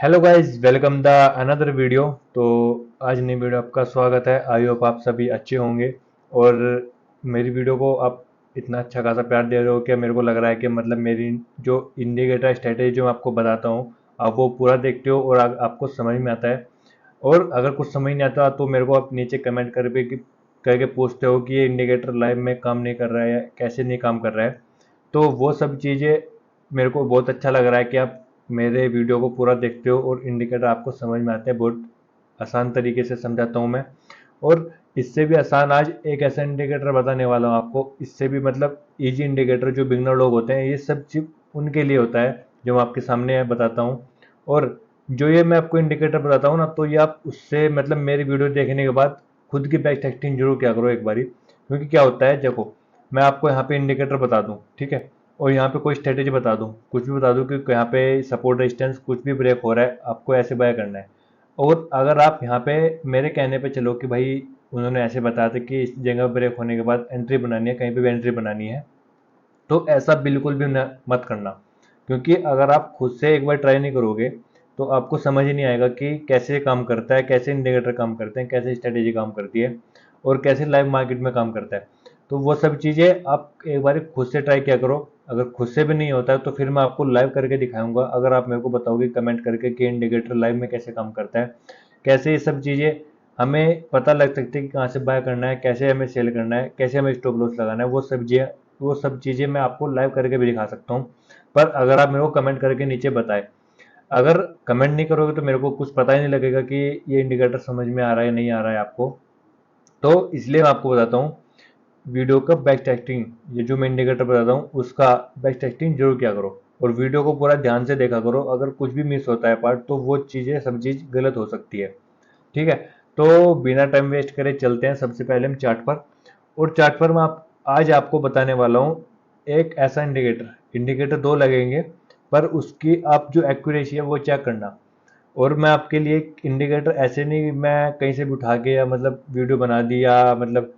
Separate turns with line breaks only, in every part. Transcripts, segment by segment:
Hello guys, welcome the another video. तो आज नई वीडियो आपका स्वागत है। आई होप आप सभी अच्छे होंगे और मेरी वीडियो को आप इतना अच्छा खासा प्यार दे रहे हो कि मेरे को लग रहा है कि मतलब मेरी जो इंडिकेटर स्ट्रेटेजी जो मैं आपको बताता हूँ आप वो पूरा देखते हो और आपको समझ में आता है। और अगर कुछ समझ नहीं आता तो मेरे को आप नीचे कमेंट करके पूछते हो कि ये इंडिकेटर लाइव में काम नहीं कर रहा है या कैसे नहीं काम कर रहा है। तो वो सब चीज़ें मेरे को बहुत अच्छा लग रहा है कि आप मेरे वीडियो को पूरा देखते हो और इंडिकेटर आपको समझ में आते हैं। बहुत आसान तरीके से समझाता हूँ मैं। और इससे भी आसान आज एक ऐसा इंडिकेटर बताने वाला हूँ आपको, इससे भी मतलब इजी इंडिकेटर जो बिगनर लोग होते हैं, ये सब चीज उनके लिए होता है जो मैं आपके सामने बताता हूँ। और जो ये मैं आपको इंडिकेटर बताता हूँ ना, तो ये आप उससे मतलब मेरी वीडियो देखने के बाद खुद की बैक टेस्टिंग जरूर क्या करो एक बारी। क्योंकि क्या होता है, देखो मैं आपको यहाँ पे इंडिकेटर बता दूँ, ठीक है, और यहाँ पे कोई स्ट्रेटेजी बता दूँ, कुछ भी बता दूँ कि यहाँ पे सपोर्ट रेजिस्टेंस कुछ भी ब्रेक हो रहा है, आपको ऐसे बाय करना है। और अगर आप यहाँ पे मेरे कहने पे चलो कि भाई उन्होंने ऐसे बताया था कि इस जगह ब्रेक होने के बाद एंट्री बनानी है, कहीं पे भी एंट्री बनानी है, तो ऐसा बिल्कुल भी मत करना। क्योंकि अगर आप खुद से एक बार ट्राई नहीं करोगे तो आपको समझ ही नहीं आएगा कि कैसे काम करता है, कैसे इंडिकेटर काम करते हैं, कैसे स्ट्रेटेजी काम करती है और कैसे लाइव मार्केट में काम करता है। तो वो सब चीज़ें आप एक बार खुद से ट्राई किया करो। अगर खुद से भी नहीं होता है तो फिर मैं आपको लाइव करके दिखाऊंगा, अगर आप मेरे को बताओगे कमेंट करके कि इंडिकेटर लाइव में कैसे काम करता है, कैसे ये सब चीज़ें हमें पता लग सकती है कि कहाँ से बाय करना है, कैसे हमें सेल करना है, कैसे हमें स्टॉप लॉस लगाना है। वो सब चीज़ें मैं आपको लाइव करके भी दिखा सकता हूँ। पर अगर आप मेरे को कमेंट करके नीचे बताएं, अगर कमेंट नहीं करोगे तो मेरे को कुछ पता ही नहीं लगेगा कि ये इंडिकेटर समझ में आ रहा है नहीं आ रहा है आपको। तो इसलिए मैं आपको बताता हूँ, वीडियो का बैक टेस्टिंग, ये जो मैं इंडिकेटर बताता हूँ उसका बैक टेस्टिंग जरूर किया करो और वीडियो को पूरा ध्यान से देखा करो। अगर कुछ भी मिस होता है पार्ट तो वो चीज़ें सब चीज़ गलत हो सकती है। ठीक है, तो बिना टाइम वेस्ट करे चलते हैं सबसे पहले हम चार्ट पर। और चार्ट पर मैं आज आपको बताने वाला हूँ एक ऐसा इंडिकेटर, इंडिकेटर दो लगेंगे, पर उसकी आप जो एक्यूरेसी है वो चेक करना। और मैं आपके लिए एक इंडिकेटर ऐसे नहीं मैं कहीं से भी उठा के या मतलब वीडियो बना दी या मतलब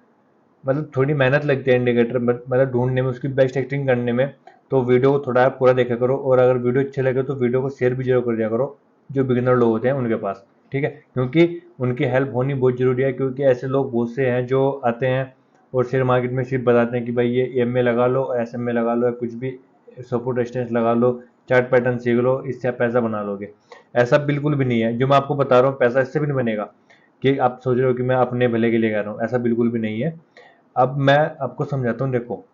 थोड़ी मेहनत लगती है इंडिकेटर मतलब ढूंढने में, उसकी बेस्ट एक्टिंग करने में। तो वीडियो को थोड़ा आप पूरा देखा करो और अगर वीडियो अच्छे लगे तो वीडियो को शेयर भी जरूर कर दिया करो जो बिगिनर लोग होते हैं उनके पास। ठीक है, क्योंकि उनकी हेल्प होनी बहुत जरूरी है। क्योंकि ऐसे लोग बहुत से हैं जो आते हैं और शेयर मार्केट में सिर्फ बताते हैं कि भाई ये एम में लगा लो, एस एम में लगा लो, या कुछ भी सपोर्ट रेजिस्टेंस लगा लो, चार्ट पैटर्न सीख लो, इससे आप पैसा बना लोगे। ऐसा बिल्कुल भी नहीं है। जो मैं आपको बता रहा हूँ पैसा इससे भी नहीं बनेगा कि आप सोच रहे हो कि मैं अपने भले के लिए कह रहा हूँ, ऐसा बिल्कुल भी नहीं है। अब मैं आपको समझाता हूँ, देखो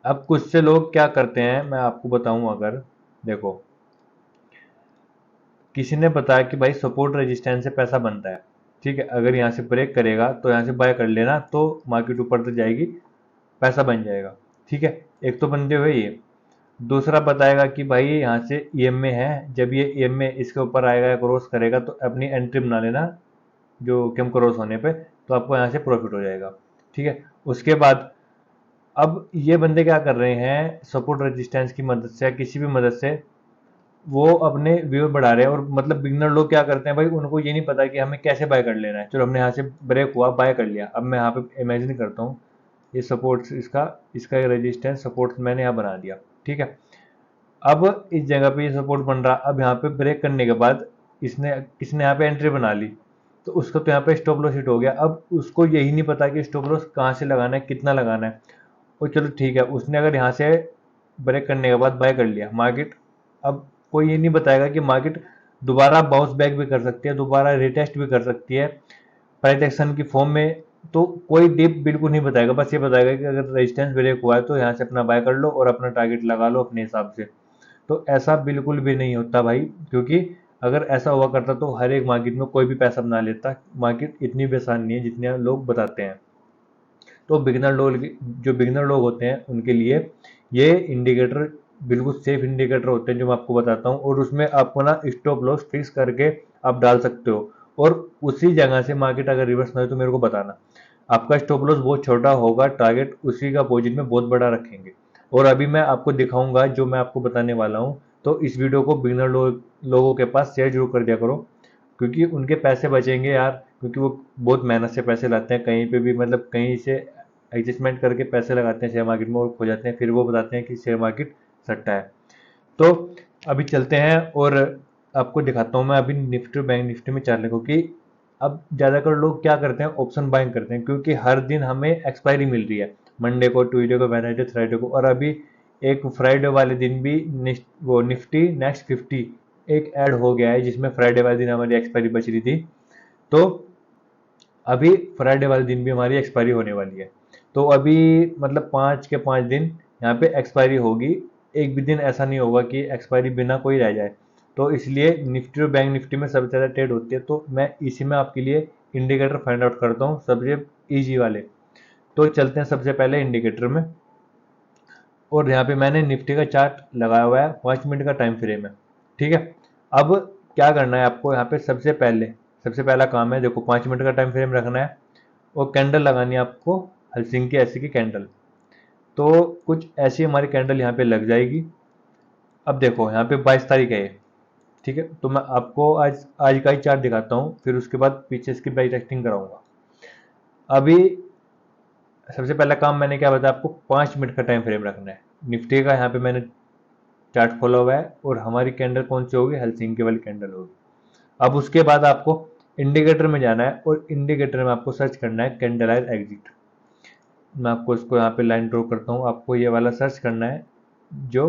अब कुछ से लोग क्या करते हैं मैं आपको बताऊं। अगर देखो किसी ने बताया कि भाई सपोर्ट रेजिस्टेंस से पैसा बनता है, ठीक है, अगर यहाँ से ब्रेक करेगा तो यहाँ से बाय कर लेना तो मार्केट ऊपर तक जाएगी, पैसा बन जाएगा। ठीक है, एक तो बंदे हुए ये। दूसरा बताएगा कि भाई यहाँ से ईएमए है, जब ये ईएमए इसके ऊपर आएगा या क्रॉस करेगा तो अपनी एंट्री बना लेना, जो कम क्रॉस होने पे तो आपको यहाँ से प्रॉफिट हो जाएगा। ठीक है, उसके बाद अब ये बंदे क्या कर रहे हैं, सपोर्ट रेजिस्टेंस की मदद से या किसी भी मदद से वो अपने व्यू बढ़ा रहे हैं। और मतलब बिगनर लोग क्या करते हैं भाई, उनको ये नहीं पता कि हमें कैसे बाय कर लेना है। चलो हमने यहाँ से ब्रेक हुआ, बाय कर लिया, अब मैं यहाँ पे इमेजिन करता हूँ ये सपोर्ट, इसका इसका रेजिस्टेंस सपोर्ट मैंने यहाँ बना दिया। ठीक है, अब इस जगह पे ये सपोर्ट बन रहा, अब यहाँ पे ब्रेक करने के बाद इसने इसने यहाँ पे एंट्री बना ली, तो उसको तो यहाँ पे स्टॉप लॉस हिट हो गया। अब उसको यही नहीं पता कि स्टॉप लॉस कहाँ से लगाना है, कितना लगाना है। और चलो ठीक है, उसने अगर यहाँ से ब्रेक करने के बाद बाय कर लिया मार्केट, अब कोई ये नहीं बताएगा कि मार्केट दोबारा बाउंस बैक भी कर सकती है, दोबारा रिटेस्ट भी कर सकती है प्राइस एक्शन की फॉर्म में। तो कोई डिप बिल्कुल नहीं बताएगा, बस ये बताएगा कि अगर रेजिस्टेंस ब्रेक हुआ है तो यहाँ से अपना बाय कर लो और अपना टारगेट लगा लो अपने हिसाब से। तो ऐसा बिल्कुल भी नहीं होता भाई, क्योंकि अगर ऐसा हुआ करता तो हर एक मार्केट में कोई भी पैसा बना लेता। मार्केट इतनी भी आसान नहीं है जितने लोग बताते हैं। तो बिगिनर लोग, जो बिगिनर लोग होते हैं उनके लिए ये इंडिकेटर बिल्कुल सेफ इंडिकेटर होते हैं जो मैं आपको बताता हूँ। और उसमें आपको ना स्टॉप लॉस फिक्स करके आप डाल सकते हो। और उसी जगह से मार्केट अगर रिवर्स ना हो तो मेरे को बताना, आपका स्टॉप लॉस बहुत छोटा होगा, टारगेट उसी का अपोजिट में बहुत बड़ा रखेंगे। और अभी मैं आपको दिखाऊंगा जो मैं आपको बताने वाला हूँ। तो इस वीडियो को बिगिनर लोगों के पास शेयर जरूर कर दिया करो, क्योंकि उनके पैसे बचेंगे यार। क्योंकि वो बहुत मेहनत से पैसे लाते हैं, कहीं पे भी मतलब कहीं से एडजस्टमेंट करके पैसे लगाते हैं शेयर मार्केट में और खो जाते हैं, फिर वो बताते हैं कि शेयर मार्केट सट्टा है। तो अभी चलते हैं और आपको दिखाता हूँ मैं अभी निफ्टी और बैंक निफ्टी में चार्ट लगो कि अब ज़्यादातर लोग क्या करते हैं, ऑप्शन बाइंग करते हैं, क्योंकि हर दिन हमें एक्सपायरी मिल रही है, मंडे को, ट्यूसडे को, वेडनेसडे, थर्सडे को, और अभी एक फ्राइडे वाले दिन भी वो निफ्टी नेक्स्ट 50 एक ऐड हो गया है, जिसमें फ्राइडे वाले दिन हमारी एक्सपायरी बच रही थी। तो अभी फ्राइडे वाले दिन भी हमारी एक्सपायरी होने वाली है। तो अभी मतलब 5 के 5 दिन यहाँ पे एक्सपायरी होगी। एक भी दिन ऐसा नहीं होगा कि एक्सपायरी बिना कोई रह जाए। तो इसलिए निफ्टी और बैंक निफ्टी में सबसे ज़्यादा ट्रेड होती है, तो मैं इसी में आपके लिए इंडिकेटर फाइंड आउट करता हूँ, सबसे ईजी वाले। तो चलते हैं सबसे पहले इंडिकेटर में। और यहाँ पे मैंने निफ्टी का चार्ट लगाया हुआ है, 5 मिनट का टाइम फ्रेम है। ठीक है, अब क्या करना है आपको, यहाँ पे सबसे पहला काम है, देखो 5 मिनट का टाइम फ्रेम रखना है और कैंडल लगानी है आपको, हलसिंकी ऐसी की कैंडल। तो कुछ ऐसी हमारी कैंडल यहाँ पे लग जाएगी। अब देखो यहाँ पे 22 तारीख है ये, ठीक है, तो मैं आपको आज आज का ही चार्ट दिखाता हूँ, फिर उसके बाद पीछे इसकी बैक टेस्टिंग कराऊंगा। अभी सबसे पहला काम मैंने क्या बताया आपको, 5 मिनट का टाइम फ्रेम रखना है। निफ्टी का यहाँ पे मैंने चार्ट खोला हुआ है और हमारी कैंडल कौन सी होगी, हेलसिंकी वाली कैंडल होगी। अब उसके बाद आपको इंडिकेटर में जाना है और इंडिकेटर में आपको सर्च करना है कैंडल आयर एग्जिट। मैं आपको इसको यहाँ पे लाइन ड्रॉ करता हूँ, आपको ये वाला सर्च करना है जो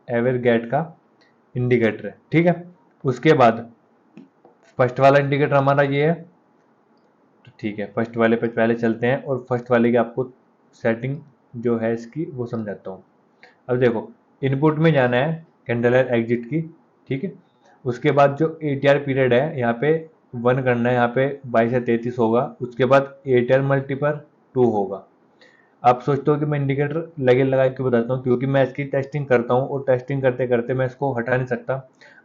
एवरगेट का इंडिकेटर है। ठीक है, उसके बाद फर्स्ट वाला इंडिकेटर हमारा ये है। तो ठीक है, फर्स्ट वाले पे पहले चलते हैं और फर्स्ट वाले की आपको सेटिंग जो है इसकी वो समझाता हूँ। अब देखो इनपुट में जाना है कैंडल आयर एग्जिट की। ठीक है, उसके बाद जो एटीआर पीरियड है यहाँ पे 1 करना है, यहाँ पे 22 से 33 होगा। उसके बाद एटीआर मल्टीपर 2 होगा। आप सोचते हो कि मैं इंडिकेटर लगे लगा के बताता हूँ, क्योंकि मैं इसकी टेस्टिंग करता हूँ और टेस्टिंग करते करते मैं इसको हटा नहीं सकता।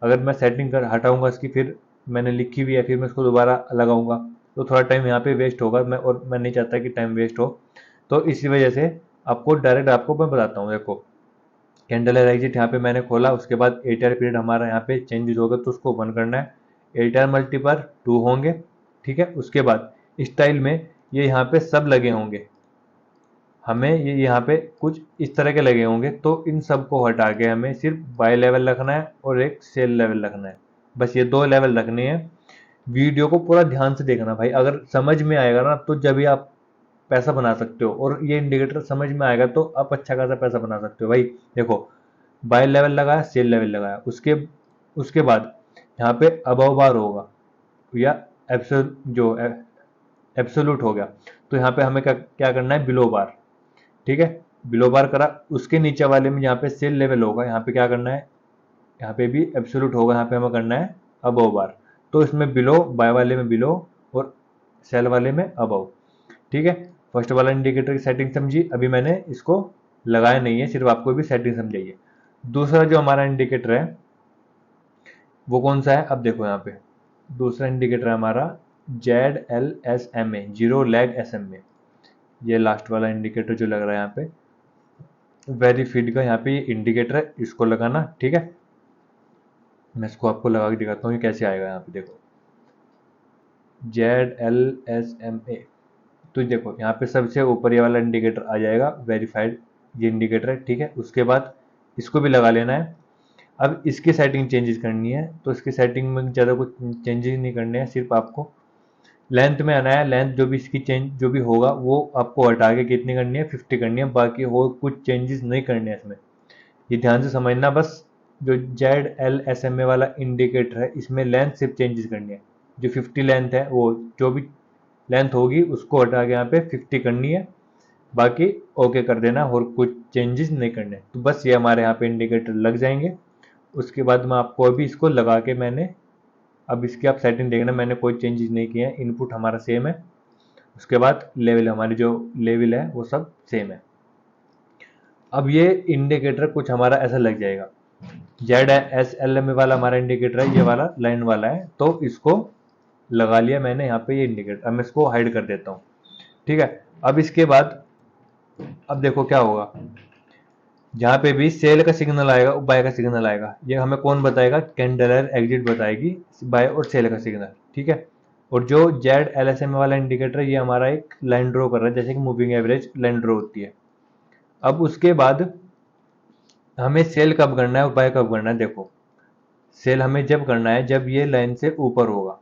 अगर मैं सेटिंग कर हटाऊंगा इसकी, फिर मैंने लिखी हुई है, फिर मैं इसको दोबारा लगाऊंगा तो थोड़ा टाइम यहाँ पे वेस्ट होगा, और मैं नहीं चाहता कि टाइम वेस्ट हो। तो इसी वजह से आपको डायरेक्ट आपको मैं बताता हूँ। देखो कैंडल एग्जिट यहाँ पे मैंने खोला, उसके बाद एटीआर पीरियड हमारा यहाँ पे चेंजेस होगा तो उसको 1 करना है, एटीआर मल्टीपर 2 होंगे। ठीक है, उसके बाद स्टाइल में ये यहाँ पे सब लगे होंगे, हमें ये यहाँ पे कुछ इस तरह के लगे होंगे, तो इन सब को हटा के हमें सिर्फ बाय लेवल रखना है और एक सेल लेवल रखना है। बस ये 2 लेवल रखने हैं। वीडियो को पूरा ध्यान से देखना भाई, अगर समझ में आएगा ना तो जब भी आप पैसा बना सकते हो, और ये इंडिकेटर समझ में आएगा तो आप अच्छा खासा पैसा बना सकते हो भाई। देखो बाय लेवल लगाया, सेल लेवल लगाया, उसके उसके बाद यहाँ पे अबव बार होगा या एब्सोल्यूट हो गया, तो यहाँ पे हमें क्या क्या करना है, बिलो बार। ठीक है, बिलो बार करा, उसके नीचे वाले में जहाँ पे सेल लेवल होगा यहाँ पे क्या करना है, यहाँ पे भी एब्सोल्यूट होगा, यहाँ पे हमें करना है अबव बार। तो इसमें बिलो, बाय वाले में बिलो और सेल वाले में अबव। ठीक है, फर्स्ट वाला इंडिकेटर की सेटिंग समझी, अभी मैंने इसको लगाया नहीं है, सिर्फ आपको भी सेटिंग समझाइए। दूसरा जो हमारा इंडिकेटर है वो कौन सा है, अब देखो यहाँ पे दूसरा इंडिकेटर है हमारा ZLSMA, जीरो लैग SMA। ये लास्ट वाला इंडिकेटर जो लग रहा है यहाँ पे वेरीफीड का, यहाँ पे ये इंडिकेटर है, इसको लगाना। ठीक है, मैं इसको आपको लगा के दिखाता हूँ ये कैसे आएगा। यहाँ पे देखो ZLSMA, तो देखो यहाँ पे सबसे ऊपर ये वाला इंडिकेटर आ जाएगा, वेरीफाइड ये इंडिकेटर है। ठीक है, उसके बाद इसको भी लगा लेना है। अब इसकी सेटिंग चेंजेस करनी है, तो इसकी सेटिंग में ज़्यादा कुछ चेंजेस नहीं करने हैं, सिर्फ आपको लेंथ में आना है। लेंथ जो भी इसकी चेंज जो भी होगा वो आपको हटा के कितनी करनी है, 50 करनी है, बाकी हो कुछ चेंजेस नहीं करने हैं इसमें। ये ध्यान से समझना बस। जो ZLSMA वाला इंडिकेटर है इसमें लेंथ सिर्फ चेंजेस करनी है, जो 50 लेंथ है वो जो भी लेंथ होगी उसको हटा के यहाँ पे 50 करनी है, बाकी ओके कर देना और कुछ चेंजेस नहीं करने। तो बस ये हमारे यहाँ पे इंडिकेटर लग जाएंगे। उसके बाद मैं आपको अभी इसको लगा के मैंने, अब इसकी आप सेटिंग देखना, मैंने कोई चेंजेस नहीं किए हैं, इनपुट हमारा सेम है। उसके बाद लेवल, हमारी जो लेवल है वो सब सेम है। अब ये इंडिकेटर कुछ हमारा ऐसा लग जाएगा, ZSLMA वाला हमारा इंडिकेटर है, ये वाला लाइन वाला है, तो इसको लगा लिया मैंने यहाँ पे ये इंडिकेटर। अब मैं इसको हाइड कर देता हूँ। ठीक है, अब इसके बाद अब देखो क्या होगा, जहाँ पे भी सेल का सिग्नल आएगा बाय का सिग्नल आएगा, ये हमें कौन बताएगा, कैंडल आयर एग्जिट बताएगी बाय और सेल का सिग्नल। ठीक है, और जो ZLSMA वाला इंडिकेटर ये हमारा एक लाइन ड्रॉ कर रहा है, जैसे कि मूविंग एवरेज लाइन ड्रॉ होती है। अब उसके बाद हमें सेल कब करना है और बाय कब करना है। देखो सेल हमें जब करना है जब ये लाइन से ऊपर होगा,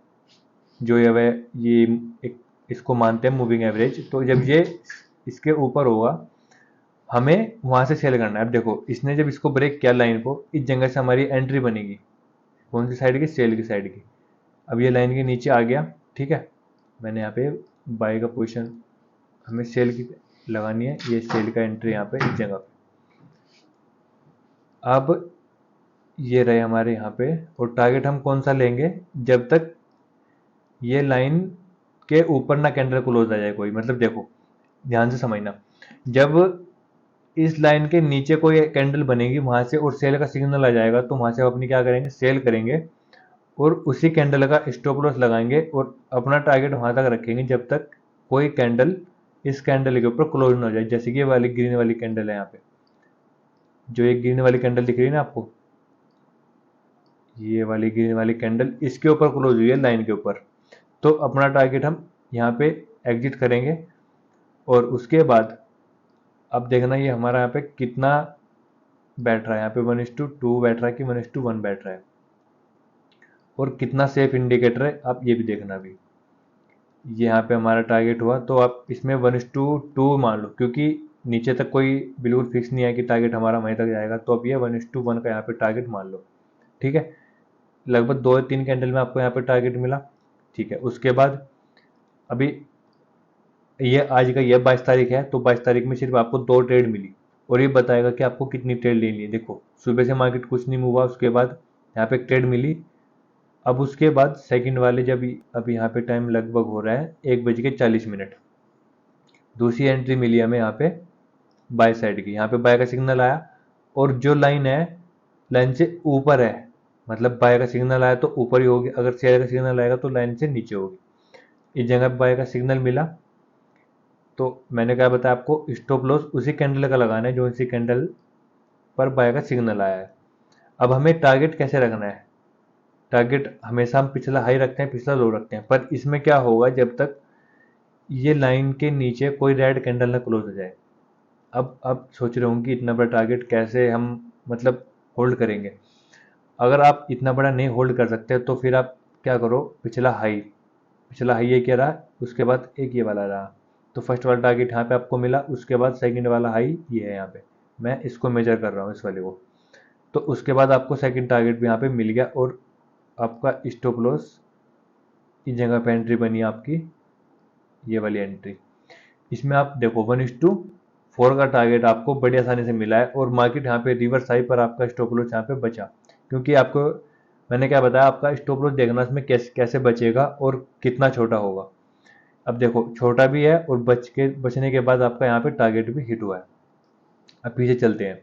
जो ये एक इसको मानते हैं मूविंग एवरेज। तो जब ये इसके ऊपर होगा हमें वहां से सेल करना है। अब देखो इसने जब इसको ब्रेक किया लाइन को, इस जगह से हमारी एंट्री बनेगी, कौन सी साइड की, सेल की साइड की। अब ये लाइन के नीचे आ गया, ठीक है। मैंने यहाँ पे बाई का पोजीशन हमें सेल की लगानी है, ये सेल का एंट्री यहाँ पे इस जगह पे। अब ये रहे हमारे यहाँ पे, और टारगेट हम कौन सा लेंगे, जब तक ये लाइन के ऊपर ना कैंडल क्लोज आ जाए कोई। मतलब देखो ध्यान से समझना, जब इस लाइन के नीचे कोई कैंडल बनेगी वहां से और सेल का सिग्नल आ जाएगा, तो वहां से हम अपनी क्या करेंगे, सेल करेंगे और उसी कैंडल का स्टॉप लॉस लगाएंगे और अपना टारगेट वहां तक रखेंगे जब तक कोई कैंडल इस कैंडल के ऊपर क्लोज ना हो जाए। जैसे कि ये वाली ग्रीन वाली कैंडल है यहाँ पे, जो एक ग्रीन वाली कैंडल दिख रही है ना आपको, ये वाली ग्रीन वाली कैंडल इसके ऊपर क्लोज हुई है लाइन के ऊपर, तो अपना टारगेट हम यहाँ पे एग्जिट करेंगे। और उसके बाद अब देखना ये हमारा यहाँ पे कितना बैठ रहा है, यहाँ पे 1:2 बैठ रहा है कि 1:1 बैठ रहा है, और कितना सेफ इंडिकेटर है आप ये भी देखना भी। ये यहाँ पे हमारा टारगेट हुआ, तो आप इसमें 1:2 मान लो, क्योंकि नीचे तक कोई बिल्कुल फिक्स नहीं है कि टारगेट हमारा वहीं तक जाएगा, तो अब ये 1:1 का यहाँ पे टारगेट मान लो, ठीक है। लगभग 2 3 कैंडल में आपको यहाँ पे टारगेट मिला, ठीक है। उसके बाद अभी ये आज का ये 22 तारीख है, तो 22 तारीख में सिर्फ आपको 2 ट्रेड मिली, और ये बताएगा कि आपको कितनी ट्रेड लेनी है। देखो सुबह से मार्केट कुछ नहीं हुआ, उसके बाद यहाँ पे एक ट्रेड मिली। अब उसके बाद सेकंड वाले जब अब यहाँ पे टाइम लगभग हो रहा है 1:40, दूसरी एंट्री मिली हमें यहाँ पे बाय साइड की, यहाँ पे बाय का सिग्नल आया, और जो लाइन है लाइन से ऊपर है, मतलब बाय का सिग्नल आया तो ऊपर ही होगी, अगर सेल का सिग्नल आएगा तो लाइन से नीचे होगी। इस जगह बाय का सिग्नल मिला, तो मैंने क्या बताया आपको, स्टॉप लॉस उसी कैंडल का लगाना है जो इसी कैंडल पर बाय का सिग्नल आया है। अब हमें टारगेट कैसे रखना है, टारगेट हमेशा हम पिछला हाई रखते हैं, पिछला लो रखते हैं, पर इसमें क्या होगा जब तक ये लाइन के नीचे कोई रेड कैंडल ना क्लोज हो जाए। अब सोच रहे होंगे कि इतना बड़ा टारगेट कैसे हम मतलब होल्ड करेंगे। अगर आप इतना बड़ा नहीं होल्ड कर सकते तो फिर आप क्या करो, पिछला हाई ये क्या रहा, उसके बाद एक ये वाला रहा, तो फर्स्ट वाला टारगेट यहाँ पे आपको मिला, उसके बाद सेकंड वाला हाई ये है यहाँ पे, मैं इसको मेजर कर रहा हूँ इस वाले को। तो उसके बाद आपको सेकंड टारगेट भी यहाँ पे मिल गया, और आपका स्टॉप लॉस इस जगह पे एंट्री बनी आपकी, ये वाली एंट्री। इसमें आप देखो 1:4 का टारगेट आपको बड़ी आसानी से मिला है, और मार्केट यहाँ पे रिवर्स आई पर आपका स्टॉप लॉस यहाँ पे बचा, क्योंकि आपको मैंने क्या बताया, आपका स्टॉप लॉस देखना इसमें कैसे कैसे बचेगा और कितना छोटा होगा। अब देखो छोटा भी है, और बचने के बाद आपका यहाँ पे टारगेट भी हिट हुआ है। अब पीछे चलते हैं,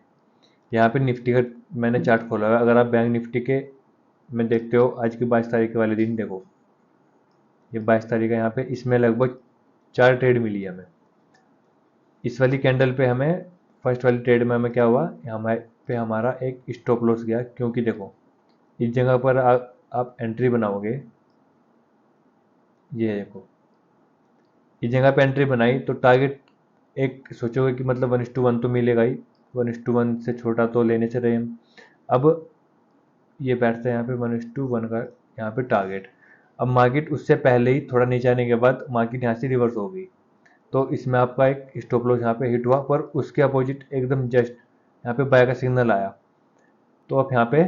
यहाँ पे निफ्टी का मैंने चार्ट खोला है। अगर आप बैंक निफ्टी के में देखते हो आज की 22 तारीख वाले दिन, देखो ये 22 तारीख है, यहाँ पे इसमें लगभग 4 ट्रेड मिली है हमें। इस वाली कैंडल पे हमें फर्स्ट वाली ट्रेड में हमें क्या हुआ, यहाँ पे हमारा एक स्टॉप लॉस गया, क्योंकि देखो इस जगह पर आप एंट्री बनाओगे, ये देखो इस जगह पे एंट्री बनाई तो टारगेट एक सोचोगे कि मतलब 1:1 तो मिलेगा ही, 1:1 से छोटा तो लेने से रहे हम। अब ये बैठता है यहाँ पे 1:1 का यहाँ पे टारगेट। अब मार्केट उससे पहले ही थोड़ा नीचे आने के बाद मार्केट यहाँ से रिवर्स हो गई, तो इसमें आपका एक स्टॉप लॉस यहाँ पे हिट हुआ, पर उसके अपोजिट एकदम जस्ट यहाँ पे बाय का सिग्नल आया। तो आप यहाँ पे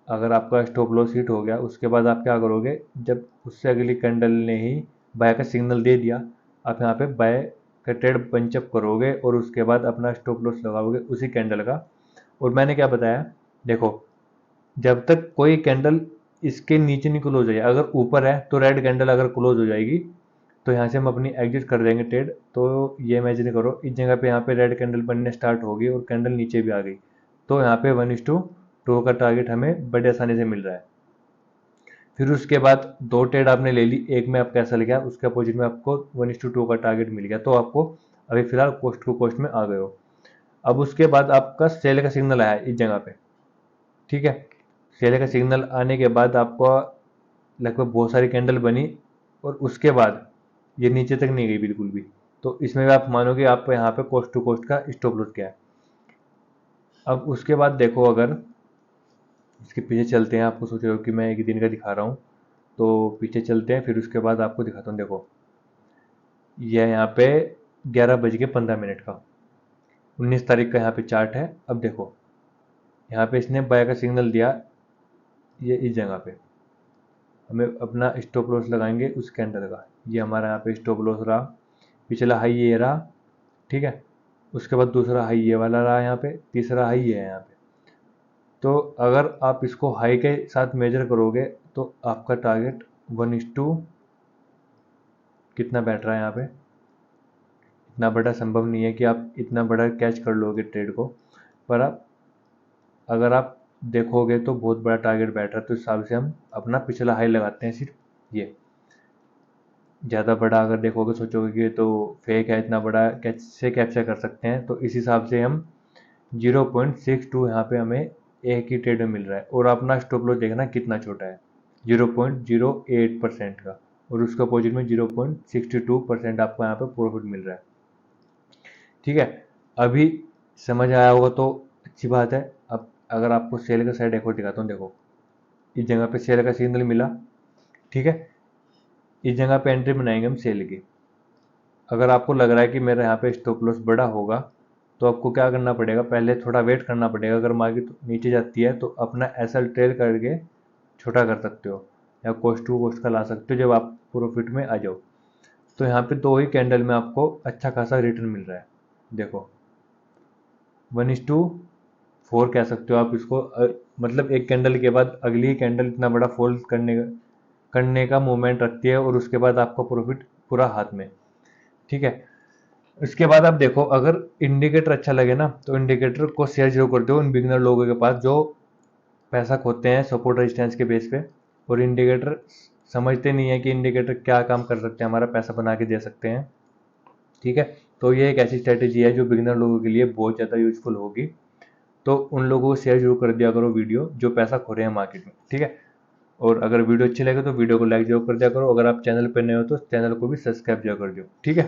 अगर आपका स्टॉप लॉस हिट हो गया, उसके बाद आप क्या करोगे, जब उससे अगली कैंडल ने ही बाय का सिग्नल दे दिया, आप यहाँ पे बाय का ट्रेड पंचअप करोगे, और उसके बाद अपना स्टॉप लॉस लगाओगे उसी कैंडल का। और मैंने क्या बताया, देखो जब तक कोई कैंडल इसके नीचे नहीं क्लोज हो जाए, अगर ऊपर है तो रेड कैंडल अगर क्लोज हो जाएगी तो यहाँ से हम अपनी एग्जिट कर देंगे ट्रेड। तो ये इमेजिन करो इस जगह पे यहाँ पे रेड कैंडल बनने स्टार्ट होगी और कैंडल नीचे भी आ गई, तो यहाँ पे 1:2 का टारगेट हमें बड़े आसानी से मिल रहा है। फिर उसके बाद 2 ट्रेड आपने ले ली, एक में आपका कैसा गया, उसके अपोजिट में आपको 1:2 का टारगेट मिल गया, तो आपको अभी फिलहाल कोस्ट टू कोस्ट में आ गए हो। अब उसके बाद आपका सेल का सिग्नल आया इस जगह पे, ठीक है। सेल का सिग्नल आने के बाद आपको लगभग बहुत सारी कैंडल बनी, और उसके बाद ये नीचे तक नहीं गई बिल्कुल भी, तो इसमें भी आप मानोगे आप यहाँ पे कोस्ट टू कोस्ट का स्टॉप लॉस क्या है। अब उसके बाद देखो अगर इसके पीछे चलते हैं। आपको सोच रहे हो कि मैं एक दिन का दिखा रहा हूँ, तो पीछे चलते हैं, फिर उसके बाद आपको दिखाता हूँ। देखो यह यहाँ पे 11:15 का 19 तारीख का यहाँ पे चार्ट है। अब देखो यहाँ पे इसने बाय का सिग्नल दिया, ये इस जगह पे हमें अपना स्टॉप लॉस लगाएंगे उस कैंडल का। ये हमारा यहाँ पे स्टॉप लॉस रहा, पिछला हाई ये रहा, ठीक है। उसके बाद दूसरा हाई ये वाला रहा, यहाँ पे तीसरा हाई ये है यहाँ पे। तो अगर आप इसको हाई के साथ मेजर करोगे तो आपका टारगेट 1:2 कितना बैठ रहा है यहाँ पे। इतना बड़ा संभव नहीं है कि आप इतना बड़ा कैच कर लोगे ट्रेड को, पर आप अगर आप देखोगे तो बहुत बड़ा टारगेट बैठ रहा है। तो इस हिसाब से हम अपना पिछला हाई लगाते हैं सिर्फ ये। ज़्यादा बड़ा अगर देखोगे सोचोगे कि ये तो फेक है, इतना बड़ा कैसे कैप्चर कर सकते हैं, तो इस हिसाब से हम 0.62 यहाँ पे हमें एक ही ट्रेड में मिल रहा है। और अपना स्टॉप लॉस देखना कितना छोटा है, 0.08% का, और उसके अपोजिट में 0.62% आपको यहाँ पे प्रॉफिट मिल रहा है, ठीक है। अभी समझ आया होगा तो अच्छी बात है। अब अगर आपको सेल का साइड एक और दिखाता हूँ। देखो इस जगह पे सेल का सिग्नल मिला, ठीक है। इस जगह पे एंट्री बनाएंगे हम सेल की। अगर आपको लग रहा है कि मेरा यहाँ पे स्टॉप लॉस बड़ा होगा, तो आपको क्या करना पड़ेगा, पहले थोड़ा वेट करना पड़ेगा। अगर मार्केट नीचे जाती है तो अपना एसएल ट्रेल करके छोटा कर सकते हो, या कोस्ट टू कोस्ट का ला सकते हो जब आप प्रॉफिट में आ जाओ। तो यहाँ पे 2 ही कैंडल में आपको अच्छा खासा रिटर्न मिल रहा है। देखो 1:4 कह सकते हो आप इसको। मतलब एक कैंडल के बाद अगली ही कैंडल इतना बड़ा फॉल करने का मूवमेंट रखती है, और उसके बाद आपका प्रॉफिट पूरा हाथ में, ठीक है। इसके बाद आप देखो, अगर इंडिकेटर अच्छा लगे ना तो इंडिकेटर को शेयर जरूर कर दो उन बिगनर लोगों के पास जो पैसा खोते हैं सपोर्ट रेजिस्टेंस के बेस पे, और इंडिकेटर समझते नहीं है कि इंडिकेटर क्या काम कर सकते हैं, हमारा पैसा बना के दे सकते हैं, ठीक है। तो ये एक ऐसी स्ट्रेटेजी है जो बिगनर लोगों के लिए बहुत ज़्यादा यूजफुल होगी। तो उन लोगों को शेयर जरूर कर दिया करो वीडियो जो पैसा खो रहे हैं मार्केट में, ठीक है। और अगर वीडियो अच्छी लगे तो वीडियो को लाइक जरूर कर दिया करो। अगर आप चैनल पर नए हो तो चैनल को भी सब्सक्राइब जरूर कर दो, ठीक है।